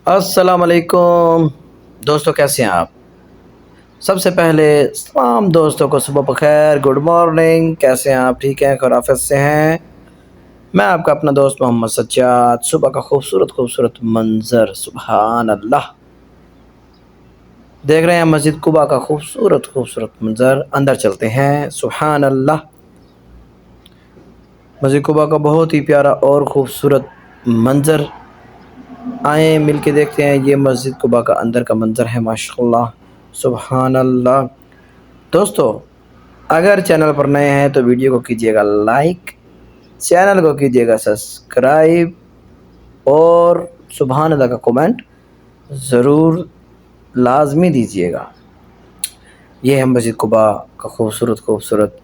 السلام علیکم دوستوں، کیسے ہیں آپ؟ سب سے پہلے تمام دوستوں کو صبح بخیر، گڈ مارننگ۔ کیسے ہیں آپ؟ ٹھیک ہیں؟ خیریت سے ہیں؟ میں آپ کا اپنا دوست محمد سجاد۔ صبح کا خوبصورت منظر، سبحان اللہ، دیکھ رہے ہیں مسجد قباء کا خوبصورت منظر۔ اندر چلتے ہیں، سبحان اللہ۔ مسجد قباء کا بہت ہی پیارا اور خوبصورت منظر، آئیں مل کے دیکھتے ہیں۔ یہ مسجد قباء کا اندر کا منظر ہے، ماشاءاللہ، سبحان اللہ۔ دوستو، اگر چینل پر نئے ہیں تو ویڈیو کو کیجیے گا لائک، چینل کو کیجیے گا سبسکرائب، اور سبحان اللہ کا کومنٹ ضرور لازمی دیجیے گا۔ یہ ہے مسجد قباء کا خوبصورت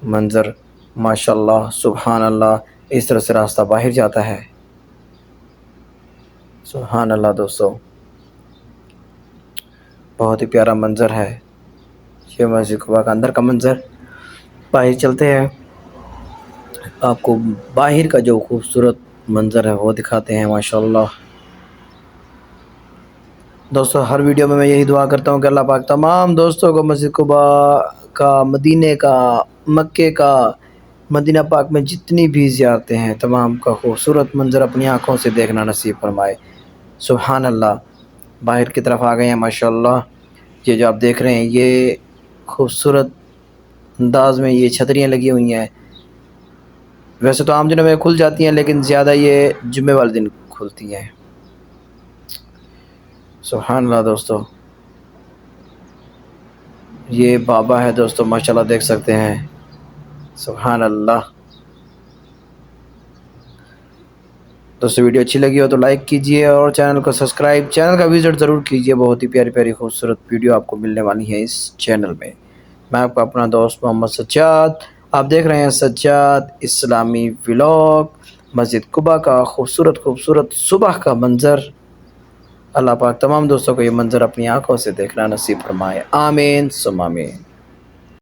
منظر، ماشاءاللہ، سبحان اللہ۔ اس طرح سے راستہ باہر جاتا ہے، سبحان اللہ۔ دوستو، بہت ہی پیارا منظر ہے یہ مسجد قباء کا اندر کا منظر۔ باہر چلتے ہیں، آپ کو باہر کا جو خوبصورت منظر ہے وہ دکھاتے ہیں، ماشاءاللہ۔ دوستو، ہر ویڈیو میں یہی دعا کرتا ہوں کہ اللہ پاک تمام دوستوں کو مسجد قباء کا، مدینے کا، مکے کا، مدینہ پاک میں جتنی بھی زیارتیں ہیں تمام کا خوبصورت منظر اپنی آنکھوں سے دیکھنا نصیب فرمائے، سبحان اللہ۔ باہر کی طرف آ گئے ہیں، ماشاءاللہ۔ یہ جو آپ دیکھ رہے ہیں، یہ خوبصورت انداز میں یہ چھتریاں لگی ہوئی ہیں۔ ویسے تو عام دنوں میں کھل جاتی ہیں، لیکن زیادہ یہ جمعے والے دن کھلتی ہیں، سبحان اللہ۔ دوستو، یہ بابا ہے دوستو، ماشاءاللہ، دیکھ سکتے ہیں، سبحان اللہ۔ دوستو، ویڈیو اچھی لگی ہو تو لائک کیجئے اور چینل کو سبسکرائب، چینل کا وزٹ ضرور کیجئے۔ بہت ہی پیاری خوبصورت ویڈیو آپ کو ملنے والی ہے اس چینل میں۔ میں آپ کا اپنا دوست محمد سجاد، آپ دیکھ رہے ہیں سجاد اسلامی ولاگ۔ مسجد قباء کا خوبصورت صبح کا منظر، اللہ پاک تمام دوستوں کو یہ منظر اپنی آنکھوں سے دیکھنا نصیب فرمائے، آمین ثم آمین۔